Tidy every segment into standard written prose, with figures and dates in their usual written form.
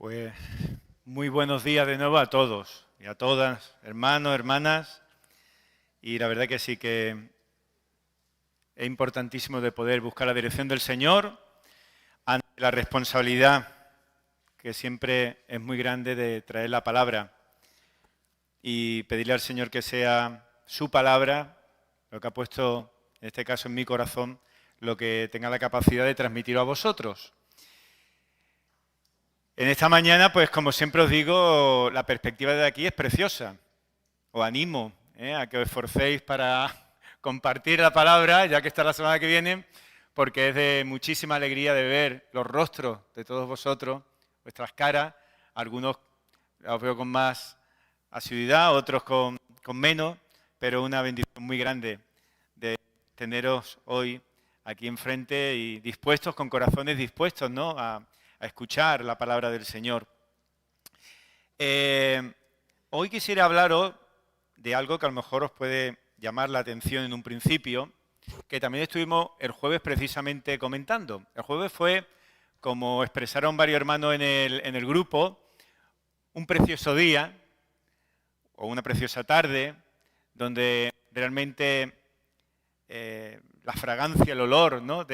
Pues muy buenos días de nuevo a todos y a todas, hermanos, hermanas. Y la verdad que sí que es importantísimo de poder buscar la dirección del Señor ante la responsabilidad que siempre es muy grande de traer la palabra y pedirle al Señor que sea su palabra, lo que ha puesto en este caso en mi corazón, lo que tenga la capacidad de transmitirlo a vosotros. En esta mañana, pues como siempre os digo, la perspectiva de aquí es preciosa. Os animo a que os esforcéis para compartir la palabra, ya que está la semana que viene, porque es de muchísima alegría de ver los rostros de todos vosotros, vuestras caras. Algunos os veo con más asiduidad, otros con menos, pero una bendición muy grande de teneros hoy aquí enfrente y dispuestos, con corazones dispuestos, ¿no?, a escuchar la palabra del Señor. Hoy quisiera hablaros de algo que a lo mejor os puede llamar la atención en un principio, que también estuvimos el jueves precisamente comentando. El jueves fue, como expresaron varios hermanos en el grupo, un precioso día o una preciosa tarde, donde realmente la fragancia, el olor, ¿no?,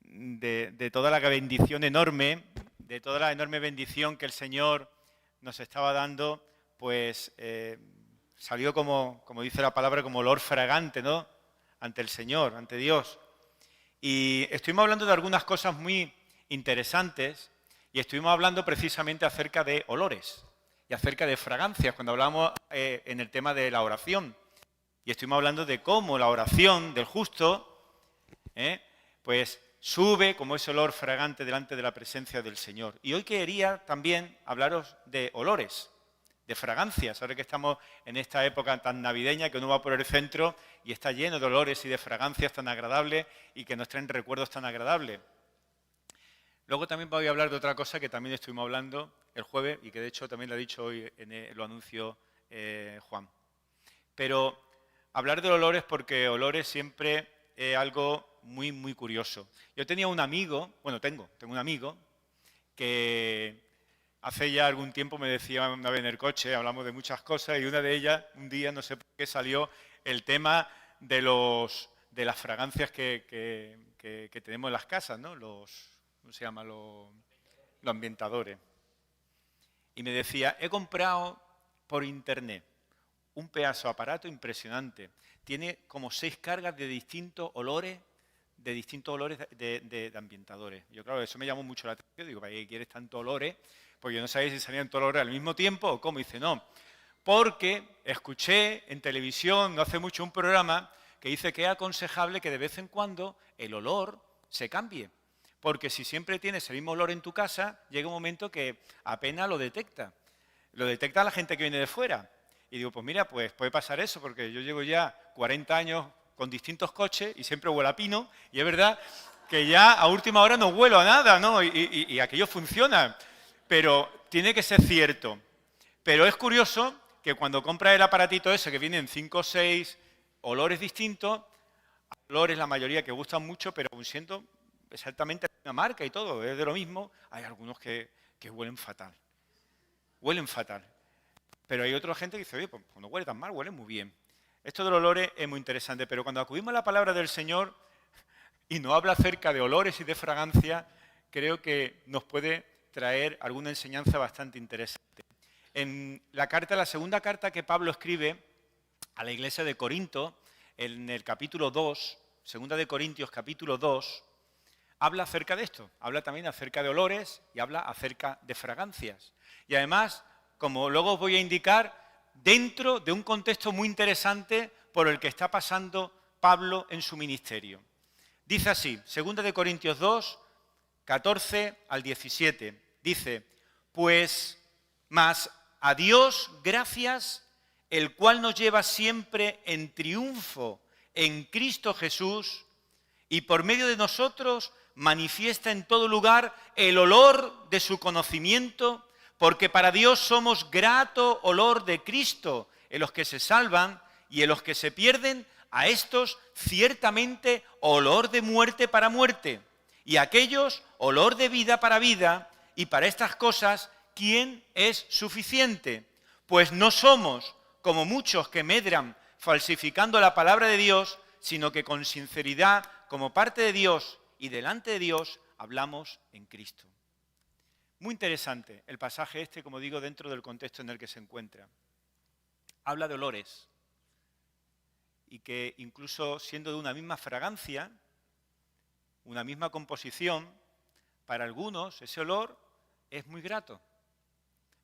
de toda la bendición enorme, de toda la enorme bendición que el Señor nos estaba dando, pues salió como dice la palabra, como olor fragante, ¿no?, ante el Señor, ante Dios. Y estuvimos hablando de algunas cosas muy interesantes y estuvimos hablando precisamente acerca de olores y acerca de fragancias, cuando hablamos en el tema de la oración. Y estuvimos hablando de cómo la oración del justo, pues sube como ese olor fragante delante de la presencia del Señor. Y hoy quería también hablaros de olores, de fragancias, ahora que estamos en esta época tan navideña que uno va por el centro y está lleno de olores y de fragancias tan agradables y que nos traen recuerdos tan agradables. Luego también voy a hablar de otra cosa que también estuvimos hablando el jueves y que de hecho también lo ha dicho hoy, lo anunció Juan. Pero hablar de olores porque olores siempre es algo muy, muy curioso. Yo tenía un amigo, bueno, tengo un amigo que hace ya algún tiempo me decía una vez en el coche, hablamos de muchas cosas y una de ellas, un día, no sé por qué, salió el tema de las fragancias que tenemos en las casas, ¿no? ¿Cómo se llama? Los ambientadores. Y me decía, he comprado por internet un pedazo de aparato impresionante. Tiene como 6 cargas de distintos olores de ambientadores. Yo, claro, eso me llamó mucho la atención. Digo, ¿para qué quieres tantos olores? Porque yo no sabía si salían todos los olores al mismo tiempo o cómo. Dice, no, porque escuché en televisión no hace mucho un programa que dice que es aconsejable que de vez en cuando el olor se cambie. Porque si siempre tienes el mismo olor en tu casa, llega un momento que apenas lo detecta. Lo detecta la gente que viene de fuera. Y digo, pues mira, pues puede pasar eso, porque yo llevo ya 40 años con distintos coches y siempre huelo a pino, y es verdad que ya a última hora no huelo a nada, ¿no? Y aquello funciona, pero tiene que ser cierto. Pero es curioso que cuando compras el aparatito ese, que vienen 5 o 6 olores distintos, olores la mayoría que gustan mucho, pero aún siendo exactamente la marca y todo, es de lo mismo, hay algunos que huelen fatal. Huelen fatal. Pero hay otra gente que dice, oye, pues no huele tan mal, huele muy bien. Esto de los olores es muy interesante, pero cuando acudimos a la palabra del Señor y nos habla acerca de olores y de fragancia, creo que nos puede traer alguna enseñanza bastante interesante. En la segunda carta que Pablo escribe a la iglesia de Corinto, en el capítulo 2, segunda de Corintios capítulo 2, habla acerca de esto, habla también acerca de olores y habla acerca de fragancias. Y además, como luego os voy a indicar, dentro de un contexto muy interesante por el que está pasando Pablo en su ministerio. Dice así, 2 de Corintios 2, 14 al 17, dice, pues más a Dios gracias, el cual nos lleva siempre en triunfo en Cristo Jesús y por medio de nosotros manifiesta en todo lugar el olor de su conocimiento, porque para Dios somos grato olor de Cristo en los que se salvan y en los que se pierden, a estos ciertamente olor de muerte para muerte, y a aquellos olor de vida para vida, y para estas cosas, ¿quién es suficiente? Pues no somos como muchos que medran falsificando la palabra de Dios, sino que con sinceridad, como parte de Dios y delante de Dios, hablamos en Cristo. Muy interesante el pasaje este, como digo, dentro del contexto en el que se encuentra. Habla de olores y que incluso siendo de una misma fragancia, una misma composición, para algunos ese olor es muy grato.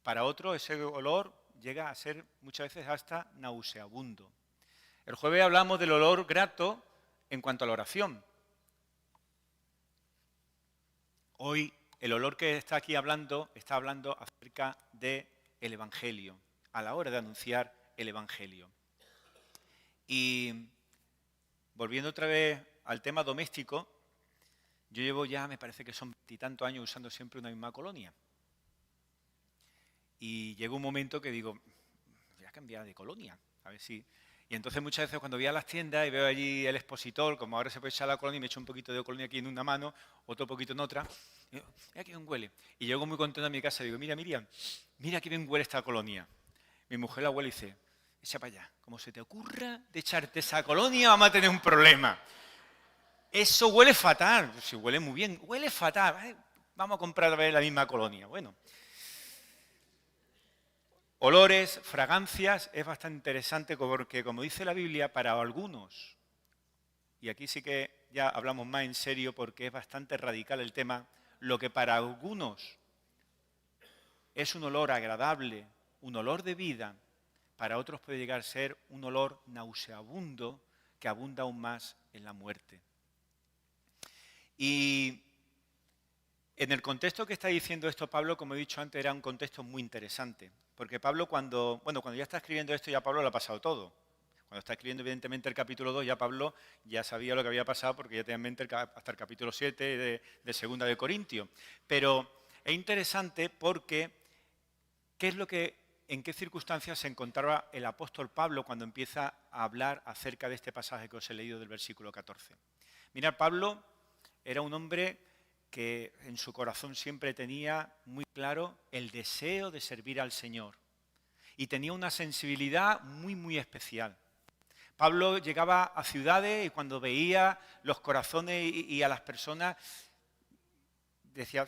Para otros ese olor llega a ser muchas veces hasta nauseabundo. El jueves hablamos del olor grato en cuanto a la oración. Hoy el olor que está aquí hablando, está hablando acerca del Evangelio, a la hora de anunciar el Evangelio. Y volviendo otra vez al tema doméstico, yo llevo ya, me parece que son 20 y tantos años usando siempre una misma colonia. Y llega un momento que digo, voy a cambiar de colonia, a ver si... Y entonces muchas veces cuando voy a las tiendas y veo allí el expositor, como ahora se puede echar la colonia, y me echo un poquito de colonia aquí en una mano, otro poquito en otra, y digo, mira qué bien huele. Y llego muy contento a mi casa y digo, mira Miriam, mira qué bien huele esta colonia. Mi mujer la huele y dice, echa para allá, como se te ocurra de echarte esa colonia, vamos a tener un problema. Eso huele fatal, si huele muy bien, huele fatal, ¿vale? Vamos a comprar a ver la misma colonia. Bueno, olores, fragancias, es bastante interesante porque, como dice la Biblia, para algunos, y aquí sí que ya hablamos más en serio porque es bastante radical el tema, lo que para algunos es un olor agradable, un olor de vida, para otros puede llegar a ser un olor nauseabundo que abunda aún más en la muerte. Y en el contexto que está diciendo esto Pablo, como he dicho antes, era un contexto muy interesante. Porque Pablo cuando ya está escribiendo esto, ya Pablo lo ha pasado todo. Cuando está escribiendo evidentemente el capítulo 2, ya Pablo ya sabía lo que había pasado porque ya tenía en mente hasta el capítulo 7 de Segunda de Corintios. Pero es interesante porque ¿en qué circunstancias se encontraba el apóstol Pablo cuando empieza a hablar acerca de este pasaje que os he leído del versículo 14? Mirad, Pablo era un hombre que en su corazón siempre tenía muy claro el deseo de servir al Señor y tenía una sensibilidad muy, muy especial. Pablo llegaba a ciudades y cuando veía los corazones y a las personas decía,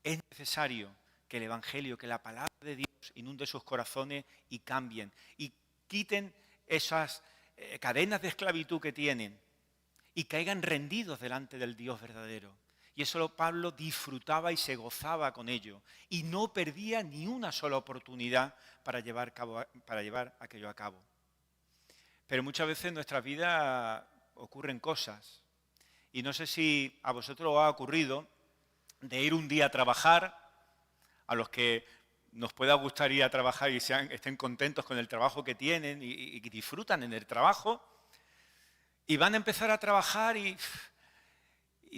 es necesario que el Evangelio, que la palabra de Dios inunde sus corazones y cambien y quiten esas cadenas de esclavitud que tienen y caigan rendidos delante del Dios verdadero. Y eso Pablo disfrutaba y se gozaba con ello. Y no perdía ni una sola oportunidad para llevar aquello a cabo. Pero muchas veces en nuestras vidas ocurren cosas. Y no sé si a vosotros os ha ocurrido de ir un día a trabajar, a los que nos pueda gustar ir a trabajar y estén contentos con el trabajo que tienen y disfrutan en el trabajo, y van a empezar a trabajar y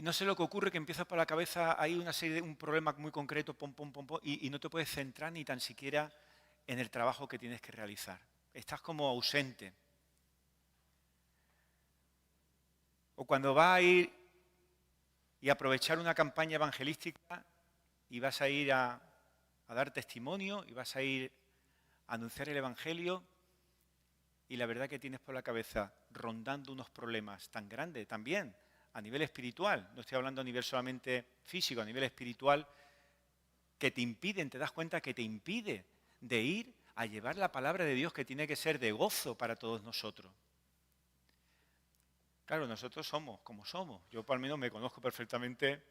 no sé lo que ocurre, que empieza por la cabeza, hay un problema muy concreto, y no te puedes centrar ni tan siquiera en el trabajo que tienes que realizar. Estás como ausente. O cuando vas a ir y aprovechar una campaña evangelística y vas a ir a dar testimonio y vas a ir a anunciar el Evangelio y la verdad que tienes por la cabeza rondando unos problemas tan grandes también a nivel espiritual, no estoy hablando a nivel solamente físico, a nivel espiritual, que te impiden, te das cuenta que te impide de ir a llevar la palabra de Dios que tiene que ser de gozo para todos nosotros. Claro, nosotros somos como somos, yo por lo menos me conozco perfectamente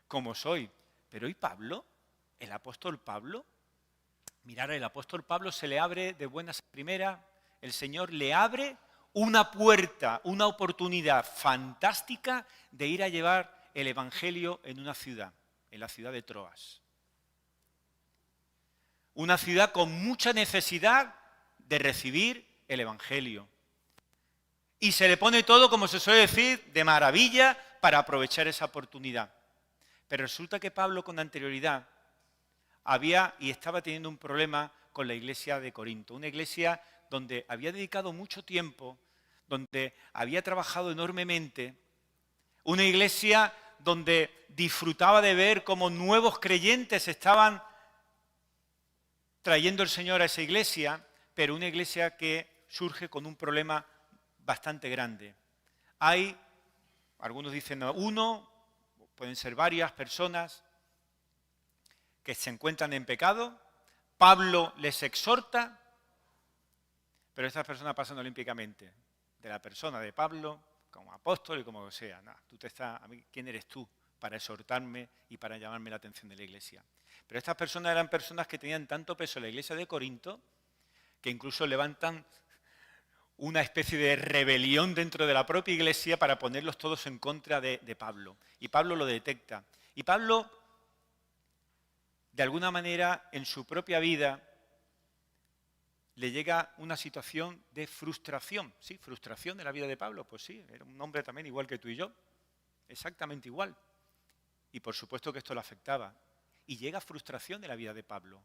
como soy, pero ¿y Pablo? El apóstol Pablo, mirad, el apóstol Pablo se le abre de buenas a primeras, el Señor le abre una puerta, una oportunidad fantástica de ir a llevar el Evangelio en una ciudad, en la ciudad de Troas. Una ciudad con mucha necesidad de recibir el Evangelio. Y se le pone todo, como se suele decir, de maravilla para aprovechar esa oportunidad. Pero resulta que Pablo con anterioridad había y estaba teniendo un problema con la iglesia de Corinto, una iglesia donde había dedicado mucho tiempo, donde había trabajado enormemente, una iglesia donde disfrutaba de ver cómo nuevos creyentes estaban trayendo el Señor a esa iglesia, pero una iglesia que surge con un problema bastante grande. Hay, algunos dicen uno, pueden ser varias personas que se encuentran en pecado. Pablo les exhorta, pero estas personas pasan olímpicamente de la persona de Pablo como apóstol y como sea. No, a mí, ¿quién eres tú para exhortarme y para llamarme la atención de la iglesia? Pero estas personas eran personas que tenían tanto peso en la iglesia de Corinto que incluso levantan una especie de rebelión dentro de la propia iglesia para ponerlos todos en contra de Pablo. Y Pablo lo detecta. Y Pablo, de alguna manera, en su propia vida, le llega una situación de frustración. Sí, frustración de la vida de Pablo. Pues sí, era un hombre también igual que tú y yo. Exactamente igual. Y por supuesto que esto lo afectaba. Y llega frustración de la vida de Pablo.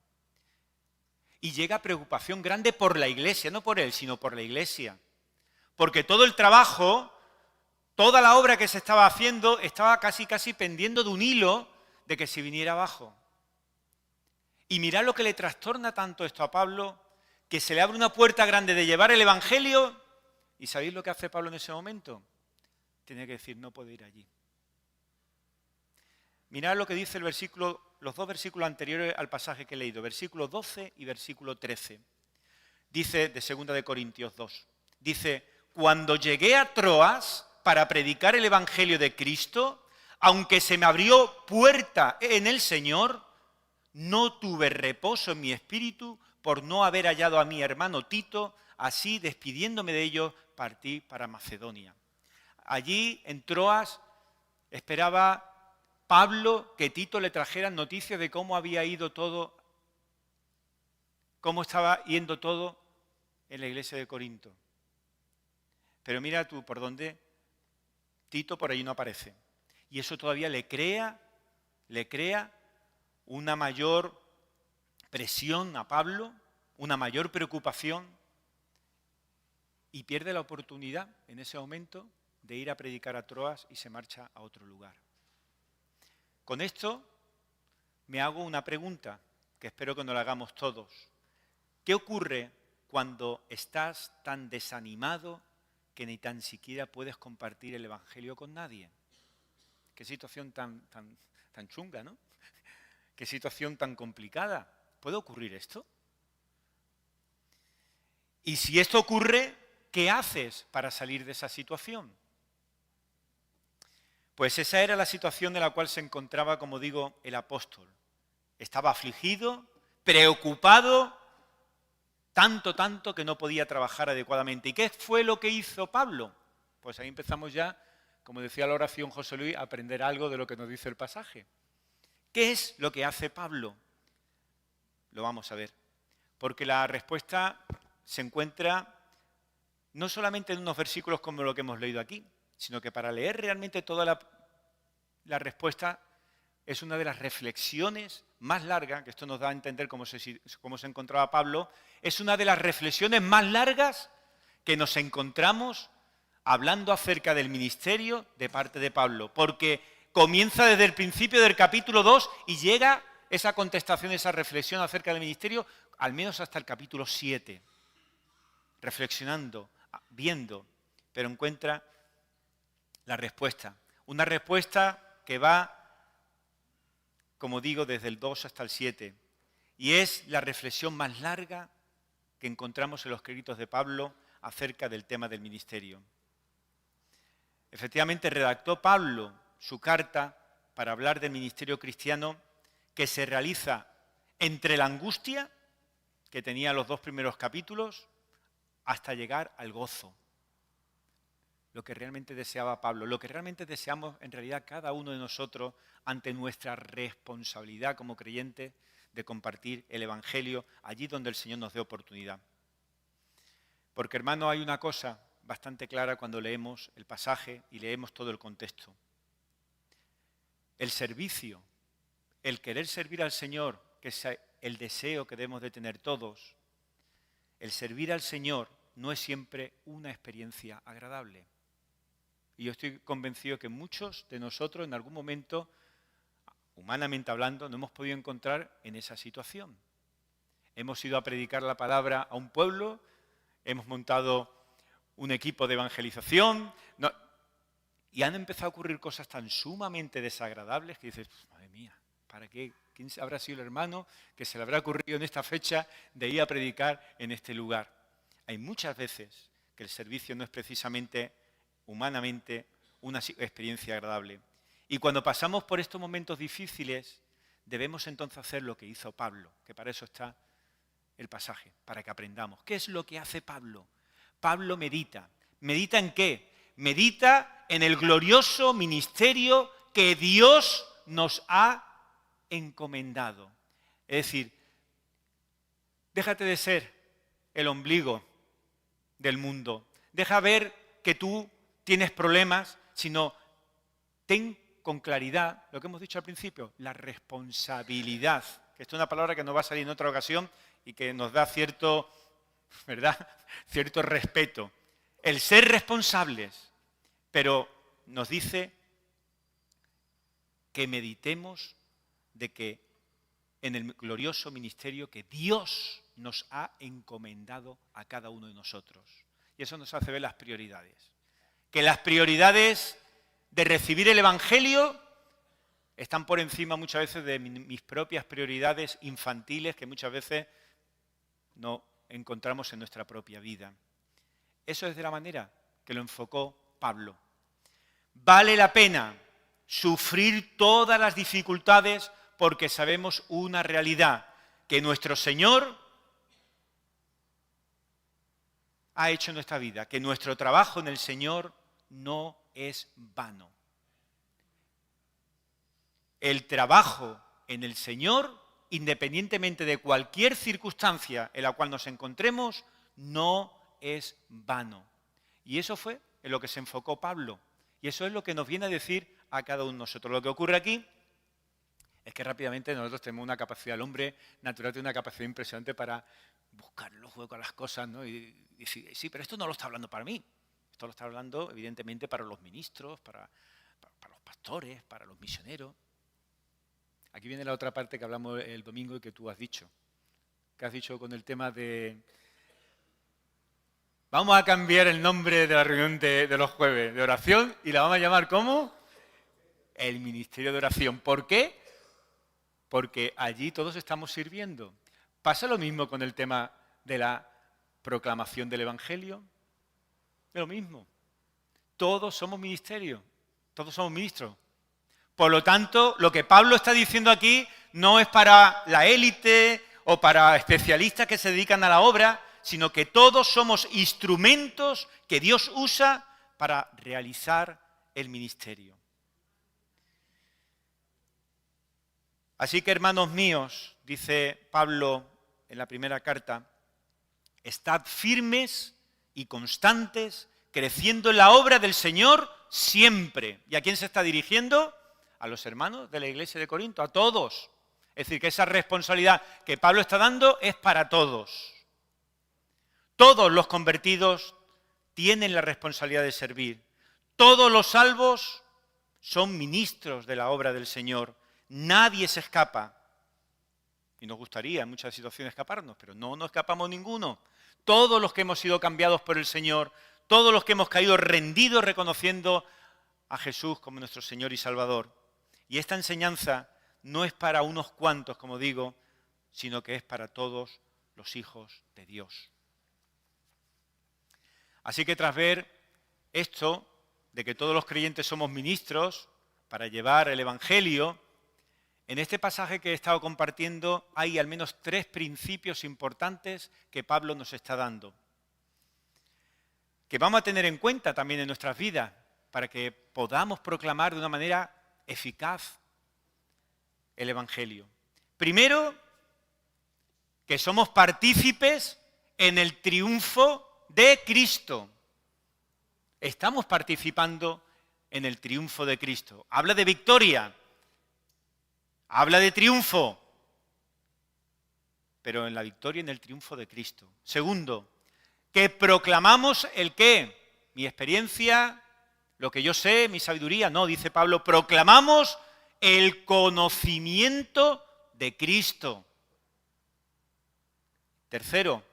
Y llega preocupación grande por la iglesia, no por él, sino por la iglesia. Porque todo el trabajo, toda la obra que se estaba haciendo, estaba casi pendiendo de un hilo de que se viniera abajo. Y mirad lo que le trastorna tanto esto a Pablo, que se le abre una puerta grande de llevar el Evangelio. ¿Y sabéis lo que hace Pablo en ese momento? Tiene que decir, no puedo ir allí. Mirad lo que dice los dos versículos anteriores al pasaje que he leído, versículo 12 y versículo 13. Dice, de 2 de Corintios 2, dice, cuando llegué a Troas para predicar el Evangelio de Cristo, aunque se me abrió puerta en el Señor, no tuve reposo en mi espíritu por no haber hallado a mi hermano Tito, así despidiéndome de ellos, partí para Macedonia. Allí, en Troas, esperaba Pablo que Tito le trajera noticias de cómo había ido todo, cómo estaba yendo todo en la iglesia de Corinto. Pero mira tú por dónde Tito por ahí no aparece. Y eso todavía le crea una mayor presión a Pablo, una mayor preocupación, y pierde la oportunidad en ese momento de ir a predicar a Troas y se marcha a otro lugar. Con esto me hago una pregunta que espero que nos la hagamos todos. ¿Qué ocurre cuando estás tan desanimado que ni tan siquiera puedes compartir el Evangelio con nadie? Qué situación tan chunga, ¿no? Qué situación tan complicada. ¿Puede ocurrir esto? Y si esto ocurre, ¿qué haces para salir de esa situación? Pues esa era la situación en la cual se encontraba, como digo, el apóstol. Estaba afligido, preocupado, tanto que no podía trabajar adecuadamente. ¿Y qué fue lo que hizo Pablo? Pues ahí empezamos ya, como decía la oración José Luis, a aprender algo de lo que nos dice el pasaje. ¿Qué es lo que hace Pablo? Lo vamos a ver. Porque la respuesta se encuentra no solamente en unos versículos como lo que hemos leído aquí, sino que para leer realmente toda la respuesta es una de las reflexiones más largas, que esto nos da a entender cómo se encontraba Pablo, es una de las reflexiones más largas que nos encontramos hablando acerca del ministerio de parte de Pablo, porque comienza desde el principio del capítulo 2 y llega esa contestación, esa reflexión acerca del ministerio, al menos hasta el capítulo 7, reflexionando, viendo, pero encuentra la respuesta. Una respuesta que va, como digo, desde el 2 hasta el 7. Y es la reflexión más larga que encontramos en los escritos de Pablo acerca del tema del ministerio. Efectivamente, redactó Pablo su carta para hablar del ministerio cristiano que se realiza entre la angustia, que tenía los 2 primeros capítulos, hasta llegar al gozo. Lo que realmente deseaba Pablo, lo que realmente deseamos en realidad cada uno de nosotros ante nuestra responsabilidad como creyentes de compartir el Evangelio allí donde el Señor nos dé oportunidad. Porque, hermano, hay una cosa bastante clara cuando leemos el pasaje y leemos todo el contexto. El servicio, el querer servir al Señor, que es el deseo que debemos de tener todos, el servir al Señor no es siempre una experiencia agradable. Y yo estoy convencido que muchos de nosotros en algún momento, humanamente hablando, nos hemos podido encontrar en esa situación. Hemos ido a predicar la palabra a un pueblo, hemos montado un equipo de evangelización, y han empezado a ocurrir cosas tan sumamente desagradables que dices, madre mía, ¿para qué? ¿Quién habrá sido el hermano que se le habrá ocurrido en esta fecha de ir a predicar en este lugar? Hay muchas veces que el servicio no es precisamente humanamente una experiencia agradable. Y cuando pasamos por estos momentos difíciles, debemos entonces hacer lo que hizo Pablo, que para eso está el pasaje, para que aprendamos. ¿Qué es lo que hace Pablo? Pablo medita. ¿Medita en qué? Medita en el glorioso ministerio que Dios nos ha encomendado. Es decir, déjate de ser el ombligo del mundo. Deja ver que tú tienes problemas, sino ten con claridad lo que hemos dicho al principio, la responsabilidad. Esto es una palabra que nos va a salir en otra ocasión y que nos da cierto, ¿verdad?, cierto respeto. El ser responsables, pero nos dice que meditemos de que en el glorioso ministerio que Dios nos ha encomendado a cada uno de nosotros. Y eso nos hace ver las prioridades. Que las prioridades de recibir el Evangelio están por encima muchas veces de mis propias prioridades infantiles que muchas veces no encontramos en nuestra propia vida. Eso es de la manera que lo enfocó Pablo. Vale la pena sufrir todas las dificultades porque sabemos una realidad, que nuestro Señor ha hecho en nuestra vida, que nuestro trabajo en el Señor no es vano. El trabajo en el Señor, independientemente de cualquier circunstancia en la cual nos encontremos, no es vano. Y eso fue en lo que se enfocó Pablo. Y eso es lo que nos viene a decir a cada uno de nosotros. Lo que ocurre aquí es que rápidamente nosotros tenemos una capacidad, el hombre natural tiene una capacidad impresionante para buscar los huecos a las cosas, ¿no? Y decir, sí, pero esto no lo está hablando para mí. Esto lo está hablando, evidentemente, para los ministros, para los pastores, para los misioneros. Aquí viene la otra parte que hablamos el domingo y que tú has dicho. Que has dicho con el tema de... Vamos a cambiar el nombre de la reunión de los jueves de oración y la vamos a llamar ¿cómo? El ministerio de oración. ¿Por qué? Porque allí todos estamos sirviendo. ¿Pasa lo mismo con el tema de la proclamación del Evangelio? Es lo mismo. Todos somos ministerio, todos somos ministros. Por lo tanto, lo que Pablo está diciendo aquí no es para la élite o para especialistas que se dedican a la obra, sino que todos somos instrumentos que Dios usa para realizar el ministerio. Así que, hermanos míos, dice Pablo en la primera carta, estad firmes y constantes, creciendo en la obra del Señor siempre. ¿Y a quién se está dirigiendo? A los hermanos de la iglesia de Corinto, a todos. Es decir, que esa responsabilidad que Pablo está dando es para todos. Todos los convertidos tienen la responsabilidad de servir. Todos los salvos son ministros de la obra del Señor. Nadie se escapa. Y nos gustaría en muchas situaciones escaparnos, pero no nos escapamos ninguno. Todos los que hemos sido cambiados por el Señor, todos los que hemos caído rendidos reconociendo a Jesús como nuestro Señor y Salvador. Y esta enseñanza no es para unos cuantos, como digo, sino que es para todos los hijos de Dios. Así que tras ver esto, de que todos los creyentes somos ministros para llevar el Evangelio, en este pasaje que he estado compartiendo hay al menos 3 principios importantes que Pablo nos está dando, que vamos a tener en cuenta también en nuestras vidas para que podamos proclamar de una manera eficaz el Evangelio. Primero, que somos partícipes en el triunfo de Cristo. Estamos participando en el triunfo de Cristo. Habla de victoria, habla de triunfo, pero en la victoria y en el triunfo de Cristo. Segundo, que proclamamos el qué. Mi experiencia lo que yo sé, mi sabiduría. No, dice Pablo, proclamamos el conocimiento de Cristo. Tercero,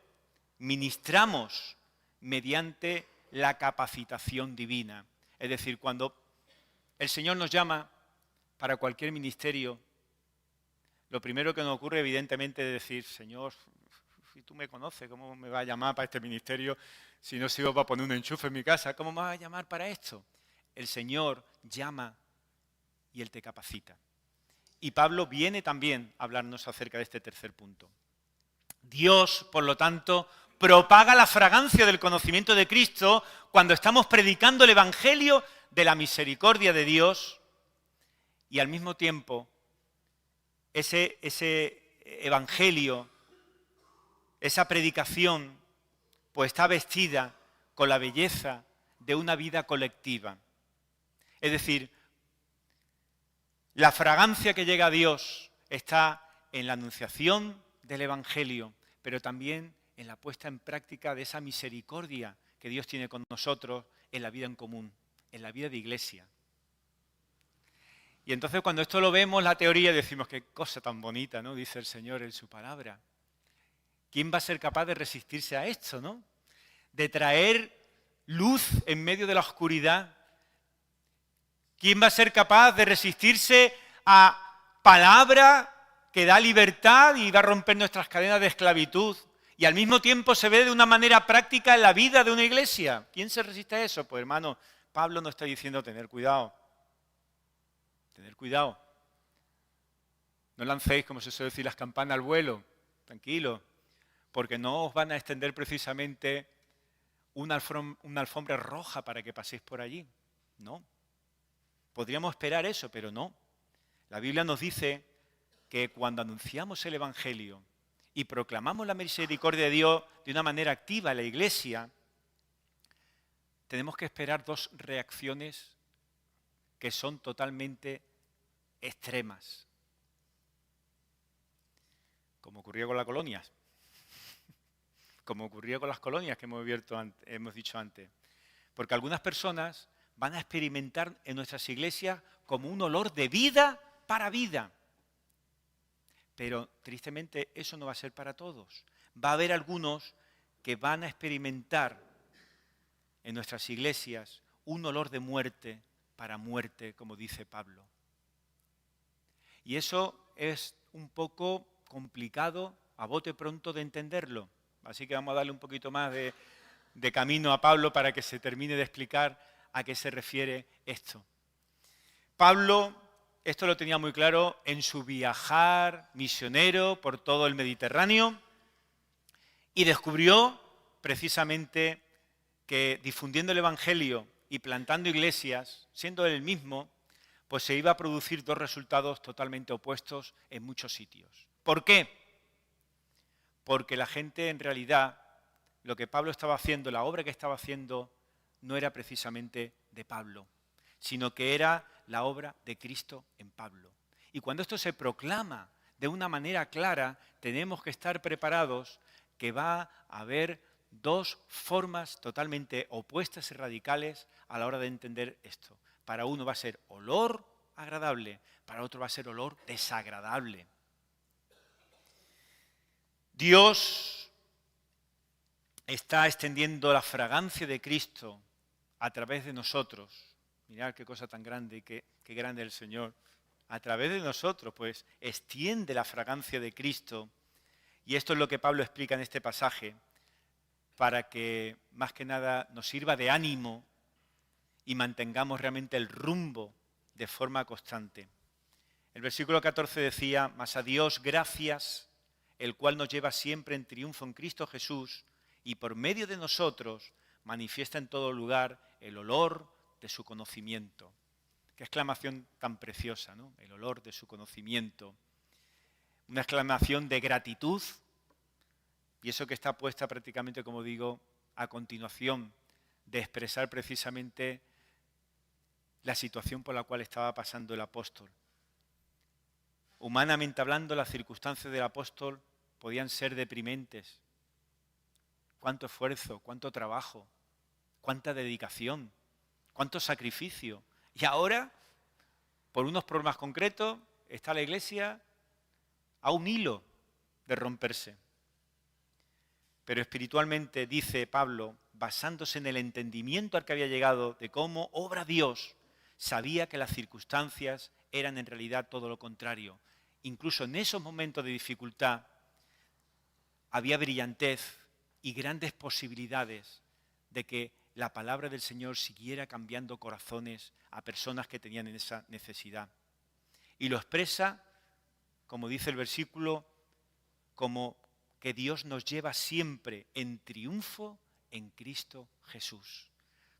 ministramos mediante la capacitación divina. Es decir, cuando el Señor nos llama para cualquier ministerio, lo primero que nos ocurre evidentemente es decir, Señor, si tú me conoces, ¿cómo me vas a llamar para este ministerio si no sirvo para poner un enchufe en mi casa? ¿Cómo me vas a llamar para esto? El Señor llama y Él te capacita. Y Pablo viene también a hablarnos acerca de este tercer punto. Dios, por lo tanto, propaga la fragancia del conocimiento de Cristo cuando estamos predicando el Evangelio de la misericordia de Dios y al mismo tiempo ese Evangelio, esa predicación, pues está vestida con la belleza de una vida colectiva. Es decir, la fragancia que llega a Dios está en la anunciación del Evangelio, pero también en la puesta en práctica de esa misericordia que Dios tiene con nosotros en la vida en común, en la vida de iglesia. Y entonces cuando esto lo vemos, la teoría, decimos, qué cosa tan bonita, ¿no? Dice el Señor en su palabra. ¿Quién va a ser capaz de resistirse a esto, no? De traer luz en medio de la oscuridad. ¿Quién va a ser capaz de resistirse a palabra que da libertad y va a romper nuestras cadenas de esclavitud? Y al mismo tiempo se ve de una manera práctica en la vida de una iglesia. ¿Quién se resiste a eso? Pues hermano, Pablo nos está diciendo tener cuidado. Tener cuidado. No lancéis, como se suele decir, las campanas al vuelo. Tranquilo. Porque no os van a extender precisamente una alfombra roja para que paséis por allí. No. Podríamos esperar eso, pero no. La Biblia nos dice que cuando anunciamos el Evangelio y proclamamos la misericordia de Dios de una manera activa en la iglesia, tenemos que esperar dos reacciones que son totalmente extremas. Como ocurrió con las colonias. Como ocurrió con las colonias que hemos dicho antes. Porque algunas personas van a experimentar en nuestras iglesias como un olor de vida para vida. Pero tristemente eso no va a ser para todos. Va a haber algunos que van a experimentar en nuestras iglesias un olor de muerte para muerte, como dice Pablo. Y eso es un poco complicado a bote pronto de entenderlo. Así que vamos a darle un poquito más de camino a Pablo para que se termine de explicar a qué se refiere esto. Pablo, esto lo tenía muy claro en su viajar misionero por todo el Mediterráneo y descubrió precisamente que difundiendo el Evangelio y plantando iglesias, siendo él el mismo, pues se iba a producir dos resultados totalmente opuestos en muchos sitios. ¿Por qué? Porque la gente en realidad, lo que Pablo estaba haciendo, la obra que estaba haciendo, no era precisamente de Pablo, sino que era la obra de Cristo en Pablo. Y cuando esto se proclama de una manera clara, tenemos que estar preparados que va a haber dos formas totalmente opuestas y radicales a la hora de entender esto. Para uno va a ser olor agradable, para otro va a ser olor desagradable. Dios está extendiendo la fragancia de Cristo a través de nosotros. Mirad qué cosa tan grande, qué grande el Señor. A través de nosotros, pues, extiende la fragancia de Cristo. Y esto es lo que Pablo explica en este pasaje, para que, más que nada, nos sirva de ánimo y mantengamos realmente el rumbo de forma constante. El versículo 14 decía, mas a Dios gracias, el cual nos lleva siempre en triunfo en Cristo Jesús, y por medio de nosotros manifiesta en todo lugar el olor de su conocimiento. Qué exclamación tan preciosa, ¿no? El olor de su conocimiento. Una exclamación de gratitud, y eso que está puesta prácticamente, como digo, a continuación de expresar precisamente la situación por la cual estaba pasando el apóstol. Humanamente hablando, las circunstancias del apóstol podían ser deprimentes. Cuánto esfuerzo, cuánto trabajo, cuánta dedicación, cuánto sacrificio. Y ahora, por unos problemas concretos, está la Iglesia a un hilo de romperse. Pero espiritualmente, dice Pablo, basándose en el entendimiento al que había llegado de cómo obra Dios, sabía que las circunstancias eran en realidad todo lo contrario. Incluso en esos momentos de dificultad había brillantez y grandes posibilidades de que la palabra del Señor siguiera cambiando corazones a personas que tenían esa necesidad. Y lo expresa, como dice el versículo, como que Dios nos lleva siempre en triunfo en Cristo Jesús.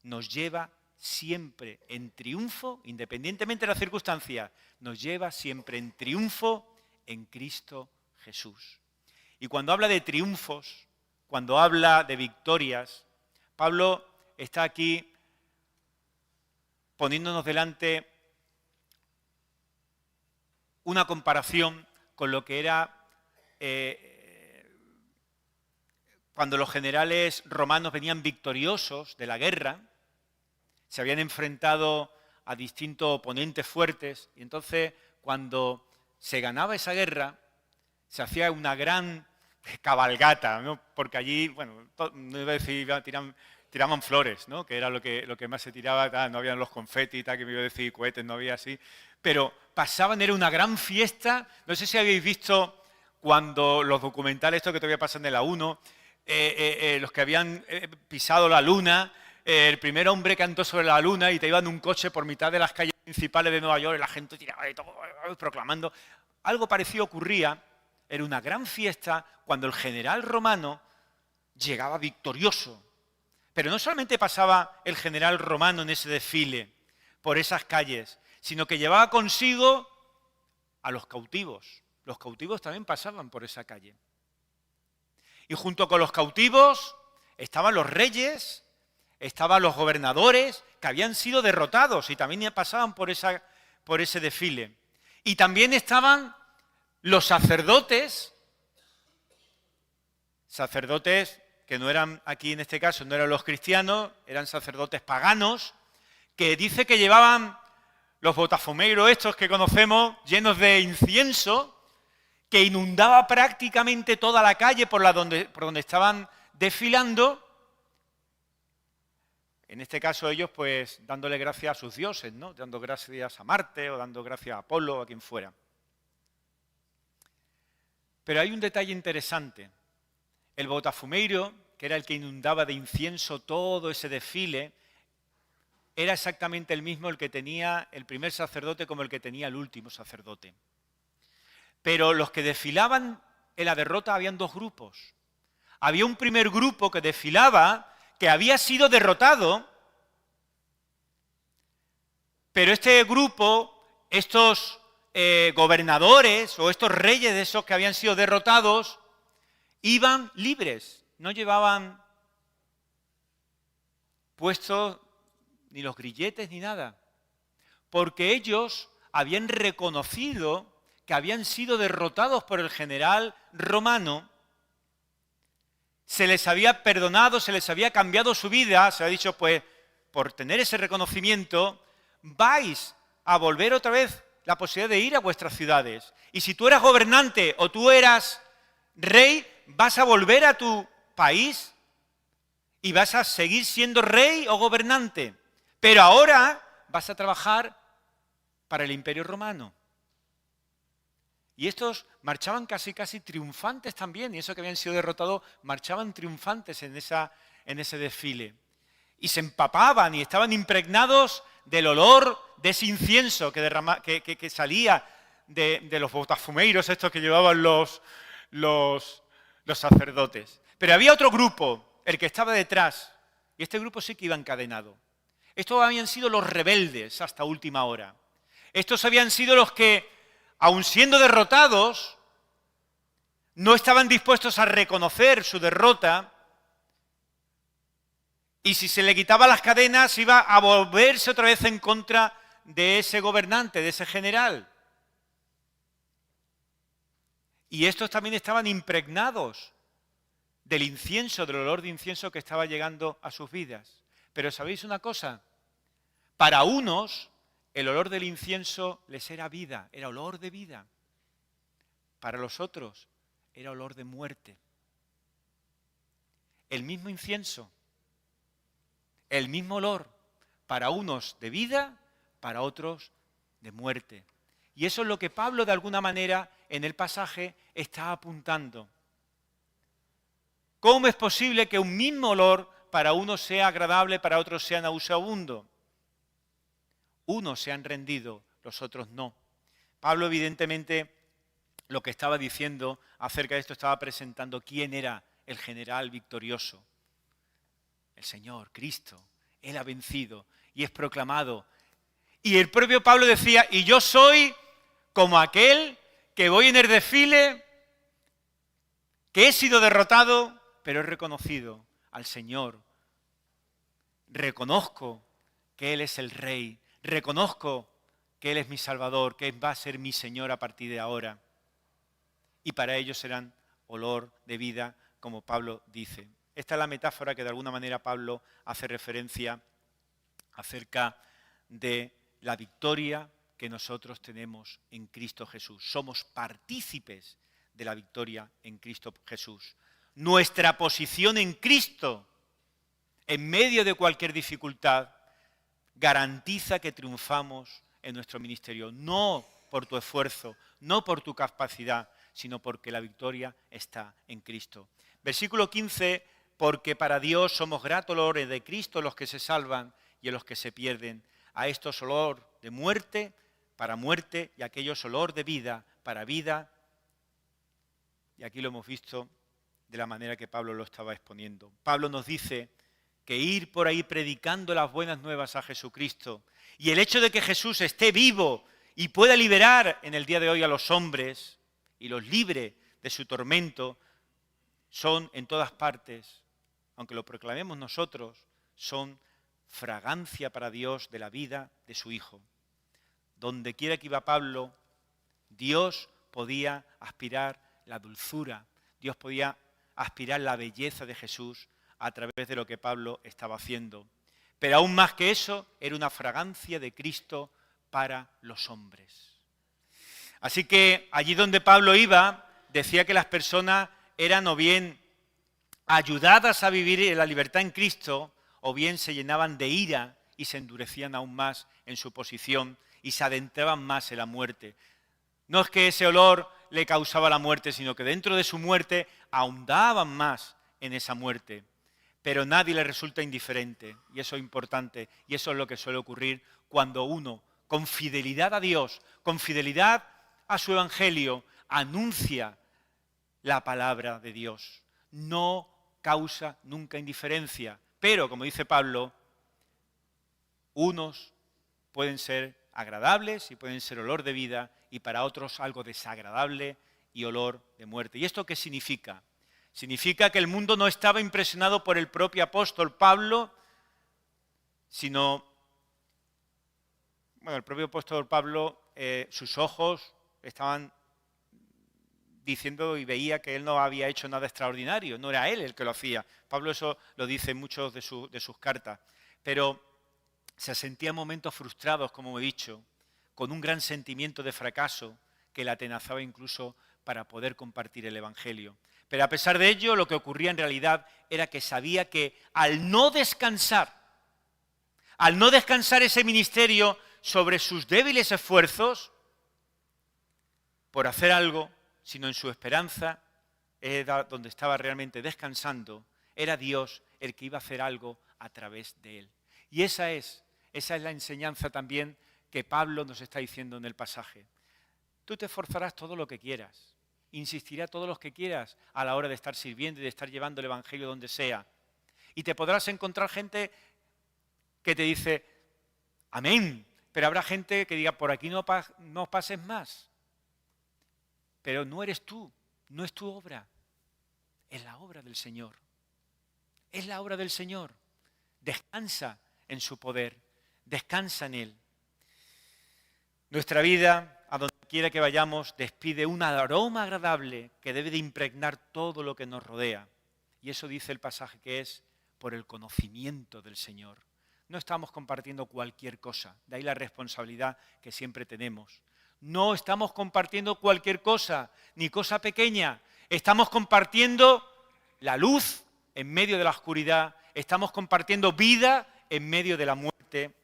Nos lleva siempre en triunfo, independientemente de las circunstancias, nos lleva siempre en triunfo en Cristo Jesús. Y cuando habla de triunfos, cuando habla de victorias, Pablo está aquí poniéndonos delante una comparación con lo que era cuando los generales romanos venían victoriosos de la guerra, se habían enfrentado a distintos oponentes fuertes, y entonces cuando se ganaba esa guerra, se hacía una gran cabalgata, ¿no? Porque allí, bueno, no iba a decir, tiraban flores, ¿no? Que era lo que más se tiraba, no habían los confetis, que me iba a decir cohetes, no había así, pero pasaban, era una gran fiesta. No sé si habéis visto cuando los documentales, estos que todavía pasan de la 1, los que habían pisado la luna, el primer hombre que andó sobre la luna y te iba en un coche por mitad de las calles principales de Nueva York y la gente tiraba y todo, proclamando. Algo parecido ocurría, era una gran fiesta cuando el general romano llegaba victorioso. Pero no solamente pasaba el general romano en ese desfile por esas calles, sino que llevaba consigo a los cautivos. Los cautivos también pasaban por esa calle. Y junto con los cautivos estaban los reyes, estaban los gobernadores que habían sido derrotados y también pasaban por ese desfile. Y también estaban los sacerdotes que no eran, aquí en este caso, no eran los cristianos, eran sacerdotes paganos, que dice que llevaban los botafumeiros estos que conocemos, llenos de incienso, que inundaba prácticamente toda la calle por donde estaban desfilando. En este caso ellos, pues, dándole gracias a sus dioses, ¿no? Dando gracias a Marte o dando gracias a Apolo o a quien fuera. Pero hay un detalle interesante. El botafumeiro, que era el que inundaba de incienso todo ese desfile, era exactamente el mismo el que tenía el primer sacerdote como el que tenía el último sacerdote. Pero los que desfilaban en la derrota habían dos grupos. Había un primer grupo que desfilaba, que había sido derrotado, pero este grupo, estos gobernadores o estos reyes de esos que habían sido derrotados, iban libres, no llevaban puestos ni los grilletes ni nada, porque ellos habían reconocido que habían sido derrotados por el general romano, se les había perdonado, se les había cambiado su vida, se ha dicho, pues, por tener ese reconocimiento, vais a volver otra vez la posibilidad de ir a vuestras ciudades. Y si tú eras gobernante o tú eras rey, vas a volver a tu país y vas a seguir siendo rey o gobernante. Pero ahora vas a trabajar para el Imperio Romano. Y estos marchaban casi triunfantes también, y eso que habían sido derrotados, marchaban triunfantes en ese desfile. Y se empapaban y estaban impregnados del olor de ese incienso que salía de los botafumeiros estos que llevaban los sacerdotes. Pero había otro grupo, el que estaba detrás, y este grupo sí que iba encadenado. Estos habían sido los rebeldes hasta última hora. Estos habían sido los que, aun siendo derrotados, no estaban dispuestos a reconocer su derrota, y si se le quitaban las cadenas iba a volverse otra vez en contra de ese gobernante, de ese general. Y estos también estaban impregnados del incienso, del olor de incienso que estaba llegando a sus vidas. Pero ¿sabéis una cosa? Para unos, el olor del incienso les era vida, era olor de vida. Para los otros, era olor de muerte. El mismo incienso, el mismo olor, para unos de vida, para otros de muerte. Y eso es lo que Pablo, de alguna manera, en el pasaje está apuntando. ¿Cómo es posible que un mismo olor para unos sea agradable, para otros sea nauseabundo? Unos se han rendido, los otros no. Pablo, evidentemente, lo que estaba diciendo acerca de esto, estaba presentando quién era el general victorioso. El Señor, Cristo. Él ha vencido y es proclamado. Y el propio Pablo decía, y yo soy como aquel que voy en el desfile, que he sido derrotado, pero he reconocido al Señor. Reconozco que Él es el Rey. Reconozco que Él es mi Salvador, que va a ser mi Señor a partir de ahora. Y para ellos serán olor de vida, como Pablo dice. Esta es la metáfora que de alguna manera Pablo hace referencia acerca de la victoria que nosotros tenemos en Cristo Jesús. Somos partícipes de la victoria en Cristo Jesús. Nuestra posición en Cristo, en medio de cualquier dificultad, garantiza que triunfamos en nuestro ministerio, no por tu esfuerzo, no por tu capacidad, sino porque la victoria está en Cristo. Versículo 15, porque para Dios somos grato olores de Cristo los que se salvan y en los que se pierden. A estos olor de muerte, para muerte, y a aquellos olor de vida, para vida. Y aquí lo hemos visto de la manera que Pablo lo estaba exponiendo. Pablo nos dice que ir por ahí predicando las buenas nuevas a Jesucristo y el hecho de que Jesús esté vivo y pueda liberar en el día de hoy a los hombres y los libre de su tormento, son en todas partes, aunque lo proclamemos nosotros, son fragancia para Dios de la vida de su Hijo. Donde quiera que iba Pablo, Dios podía aspirar la dulzura, Dios podía aspirar la belleza de Jesús a través de lo que Pablo estaba haciendo. Pero aún más que eso, era una fragancia de Cristo para los hombres. Así que allí donde Pablo iba, decía que las personas eran o bien ayudadas a vivir en la libertad en Cristo, o bien se llenaban de ira y se endurecían aún más en su posición y se adentraban más en la muerte. No es que ese olor le causaba la muerte, sino que dentro de su muerte ahondaban más en esa muerte. Pero nadie le resulta indiferente, y eso es importante, y eso es lo que suele ocurrir cuando uno, con fidelidad a Dios, con fidelidad a su evangelio, anuncia la palabra de Dios. No causa nunca indiferencia, pero, como dice Pablo, unos pueden ser agradables y pueden ser olor de vida, y para otros algo desagradable y olor de muerte. ¿Y esto qué significa? Significa que el mundo no estaba impresionado por el propio apóstol Pablo, sino, bueno, el propio apóstol Pablo, sus ojos estaban diciendo y veía que él no había hecho nada extraordinario, no era él el que lo hacía. Pablo eso lo dice en muchas de sus cartas, pero se sentía en momentos frustrados, como he dicho, con un gran sentimiento de fracaso que le atenazaba incluso para poder compartir el evangelio. Pero a pesar de ello, lo que ocurría en realidad era que sabía que al no descansar ese ministerio sobre sus débiles esfuerzos por hacer algo, sino en su esperanza, era donde estaba realmente descansando, era Dios el que iba a hacer algo a través de él. Y esa es la enseñanza también que Pablo nos está diciendo en el pasaje. Tú te esforzarás todo lo que quieras, insistirás todo lo que quieras a la hora de estar sirviendo y de estar llevando el evangelio donde sea. Y te podrás encontrar gente que te dice, amén, pero habrá gente que diga, por aquí no pases más. Pero no eres tú, no es tu obra, es la obra del Señor. Es la obra del Señor. Descansa en su poder, descansa en Él. Nuestra vida, a donde quiera que vayamos, despide un aroma agradable que debe de impregnar todo lo que nos rodea. Y eso dice el pasaje que es por el conocimiento del Señor. No estamos compartiendo cualquier cosa, de ahí la responsabilidad que siempre tenemos. No estamos compartiendo cualquier cosa, ni cosa pequeña. Estamos compartiendo la luz en medio de la oscuridad, estamos compartiendo vida en medio de la muerte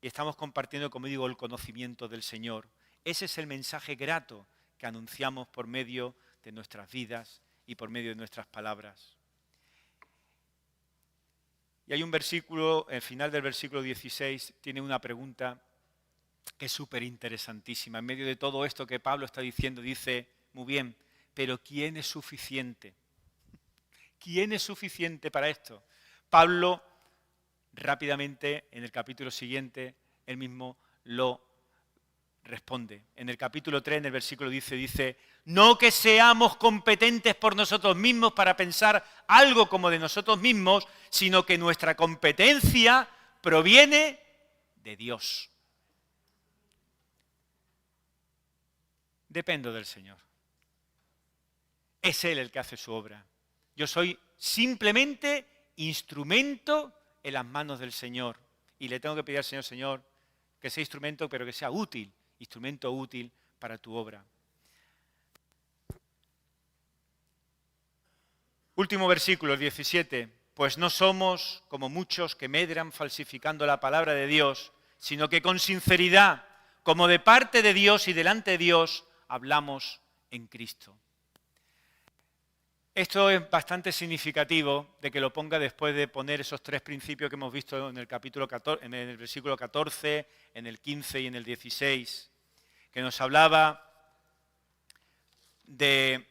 y estamos compartiendo, como digo, el conocimiento del Señor. Ese es el mensaje grato que anunciamos por medio de nuestras vidas y por medio de nuestras palabras. Y hay un versículo, el final del versículo 16, tiene una pregunta que es súper interesantísima. En medio de todo esto que Pablo está diciendo, dice, muy bien, pero ¿quién es suficiente? ¿Quién es suficiente para esto? Pablo, rápidamente, en el capítulo siguiente, él mismo lo responde. En el capítulo 3, en el versículo dice, no que seamos competentes por nosotros mismos para pensar algo como de nosotros mismos, sino que nuestra competencia proviene de Dios. Dependo del Señor. Es Él el que hace su obra. Yo soy simplemente instrumento en las manos del Señor. Y le tengo que pedir al Señor, Señor, que sea instrumento, pero que sea útil, instrumento útil para tu obra. Último versículo, 17. Pues no somos como muchos que medran falsificando la palabra de Dios, sino que con sinceridad, como de parte de Dios y delante de Dios, hablamos en Cristo. Esto es bastante significativo de que lo ponga después de poner esos tres principios que hemos visto en el capítulo 14, en el versículo 14, en el 15 y en el 16, que nos hablaba de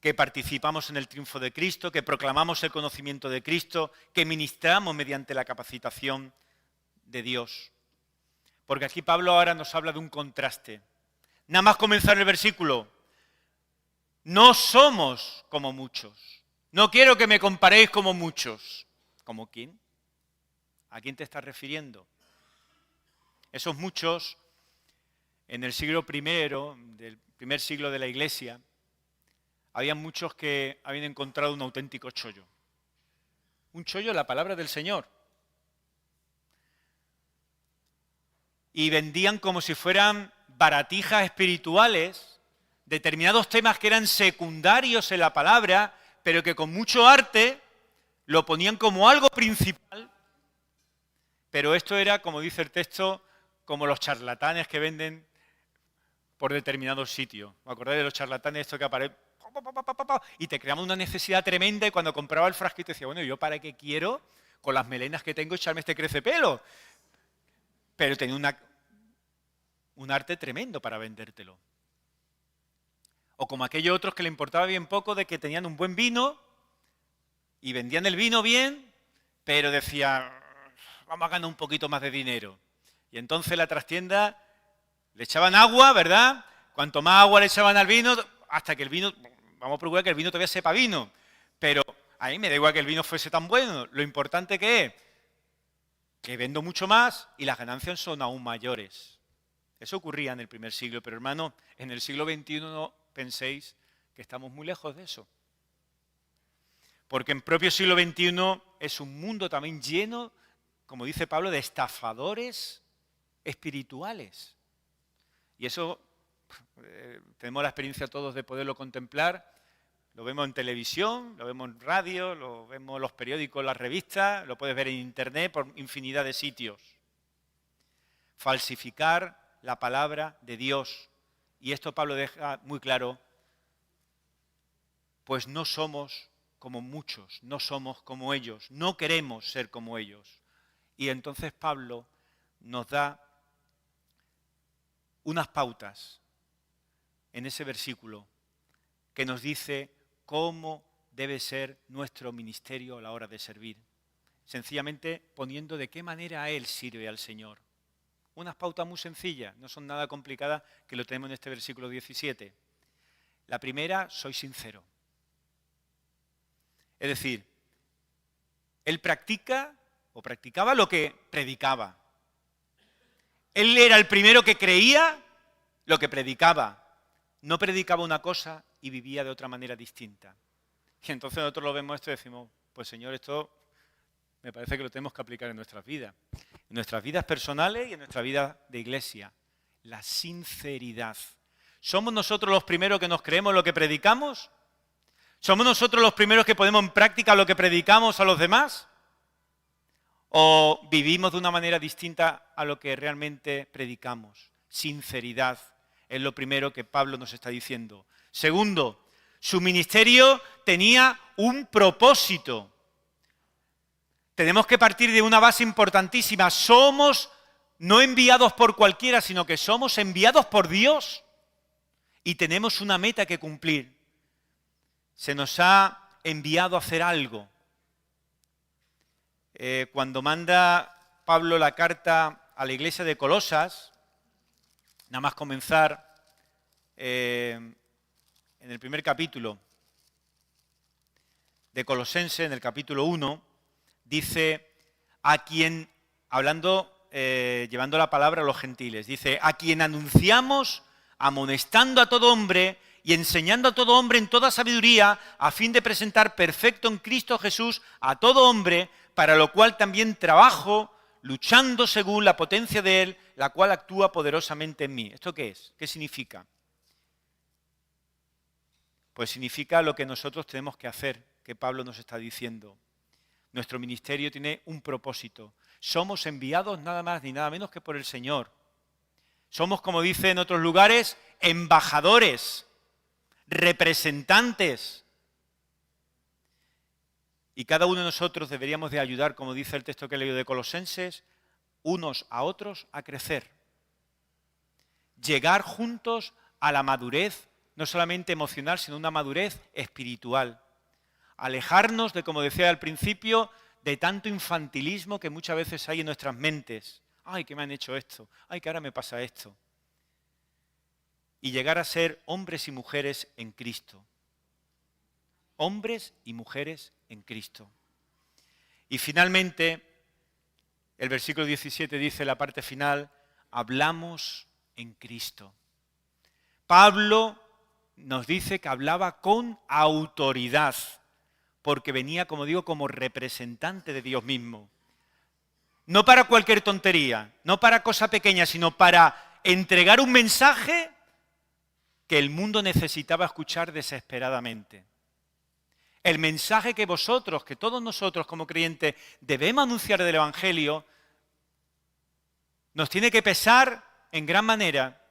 que participamos en el triunfo de Cristo, que proclamamos el conocimiento de Cristo, que ministramos mediante la capacitación de Dios. Porque aquí Pablo ahora nos habla de un contraste. Nada más comenzar el versículo, no somos como muchos. No quiero que me comparéis como muchos. ¿Como quién? ¿A quién te estás refiriendo? Esos muchos, en el siglo I, del primer siglo de la Iglesia, había muchos que habían encontrado un auténtico chollo. Un chollo, la palabra del Señor. Y vendían como si fueran baratijas espirituales, determinados temas que eran secundarios en la palabra, pero que con mucho arte lo ponían como algo principal. Pero esto era, como dice el texto, como los charlatanes que venden por determinados sitios. ¿Me acordáis de los charlatanes estos que aparecen? Y te creaban una necesidad tremenda y cuando compraba el frasquito decía, bueno, ¿yo para qué quiero, con las melenas que tengo, echarme este crecepelo? Pero tenía un arte tremendo para vendértelo. O como aquellos otros que le importaba bien poco de que tenían un buen vino y vendían el vino bien, pero decían, vamos a ganar un poquito más de dinero. Y entonces la trastienda le echaban agua, ¿verdad? Cuanto más agua le echaban al vino, hasta que el vino, vamos a procurar que el vino todavía sepa vino. Pero a mí me da igual que el vino fuese tan bueno. Lo importante que es que vendo mucho más y las ganancias son aún mayores. Eso ocurría en el primer siglo, pero hermano, en el siglo XXI no penséis que estamos muy lejos de eso. Porque en propio siglo XXI es un mundo también lleno, como dice Pablo, de estafadores espirituales. Y eso tenemos la experiencia todos de poderlo contemplar. Lo vemos en televisión, lo vemos en radio, lo vemos en los periódicos, en las revistas, lo puedes ver en internet por infinidad de sitios. Falsificar la palabra de Dios. Y esto Pablo deja muy claro, pues no somos como muchos, no somos como ellos, no queremos ser como ellos. Y entonces Pablo nos da unas pautas en ese versículo que nos dice cómo debe ser nuestro ministerio a la hora de servir. Sencillamente poniendo de qué manera Él sirve al Señor. Unas pautas muy sencillas, no son nada complicadas, que lo tenemos en este versículo 17. La primera, soy sincero. Es decir, Él practicaba lo que predicaba. Él era el primero que creía lo que predicaba. No predicaba una cosa y vivía de otra manera distinta. Y entonces nosotros lo vemos esto y decimos, pues Señor, esto me parece que lo tenemos que aplicar en nuestras vidas personales y en nuestra vida de iglesia. La sinceridad. ¿Somos nosotros los primeros que nos creemos lo que predicamos? ¿Somos nosotros los primeros que ponemos en práctica lo que predicamos a los demás? ¿O vivimos de una manera distinta a lo que realmente predicamos? Sinceridad es lo primero que Pablo nos está diciendo. Segundo, su ministerio tenía un propósito. Tenemos que partir de una base importantísima. Somos no enviados por cualquiera, sino que somos enviados por Dios. Y tenemos una meta que cumplir. Se nos ha enviado a hacer algo. Cuando manda Pablo la carta a la iglesia de Colosas, nada más comenzar, en el primer capítulo de Colosenses, en el capítulo 1, dice, a quien, hablando, llevando la palabra a los gentiles, dice, a quien anunciamos, amonestando a todo hombre y enseñando a todo hombre en toda sabiduría, a fin de presentar perfecto en Cristo Jesús a todo hombre, para lo cual también trabajo, luchando según la potencia de Él, la cual actúa poderosamente en mí. ¿Esto qué es? ¿Qué significa? Pues significa lo que nosotros tenemos que hacer, que Pablo nos está diciendo. Nuestro ministerio tiene un propósito. Somos enviados nada más ni nada menos que por el Señor. Somos, como dice en otros lugares, embajadores, representantes. Y cada uno de nosotros deberíamos de ayudar, como dice el texto que he leído de Colosenses, unos a otros a crecer. Llegar juntos a la madurez, no solamente emocional, sino una madurez espiritual. Alejarnos de, como decía al principio, de tanto infantilismo que muchas veces hay en nuestras mentes. ¡Ay, que me han hecho esto! ¡Ay, que ahora me pasa esto! Y llegar a ser hombres y mujeres en Cristo. Hombres y mujeres en Cristo. Y finalmente, el versículo 17 dice, la parte final, hablamos en Cristo. Pablo nos dice que hablaba con autoridad, porque venía, como digo, como representante de Dios mismo. No para cualquier tontería, no para cosa pequeña, sino para entregar un mensaje que el mundo necesitaba escuchar desesperadamente. El mensaje que vosotros, que todos nosotros como creyentes debemos anunciar del Evangelio, nos tiene que pesar en gran manera,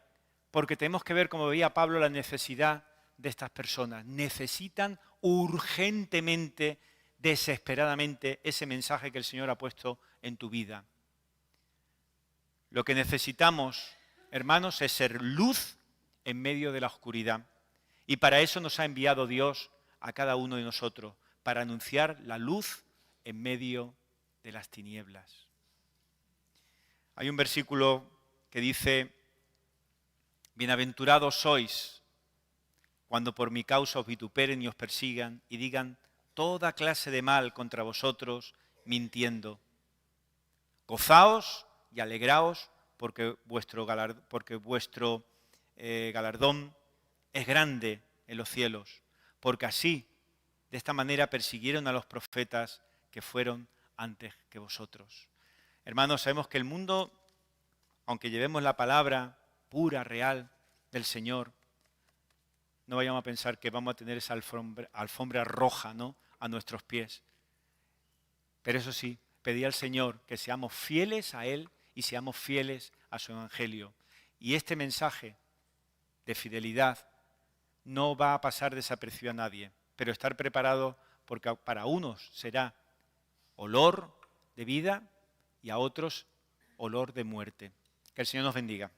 porque tenemos que ver, como veía Pablo, la necesidad de estas personas. Necesitan urgentemente, desesperadamente, ese mensaje que el Señor ha puesto en tu vida. Lo que necesitamos, hermanos, es ser luz en medio de la oscuridad. Y para eso nos ha enviado Dios a cada uno de nosotros, para anunciar la luz en medio de las tinieblas. Hay un versículo que dice, bienaventurados sois cuando por mi causa os vituperen y os persigan y digan toda clase de mal contra vosotros, mintiendo. Gozaos y alegraos porque vuestro galardón es grande en los cielos, porque así, de esta manera, persiguieron a los profetas que fueron antes que vosotros. Hermanos, sabemos que el mundo, aunque llevemos la palabra pura, real del Señor, no vayamos a pensar que vamos a tener esa alfombra roja, ¿no?, a nuestros pies. Pero eso sí, pedí al Señor que seamos fieles a Él y seamos fieles a su Evangelio. Y este mensaje de fidelidad no va a pasar desapercibido a nadie, pero estar preparado porque para unos será olor de vida y a otros olor de muerte. Que el Señor nos bendiga.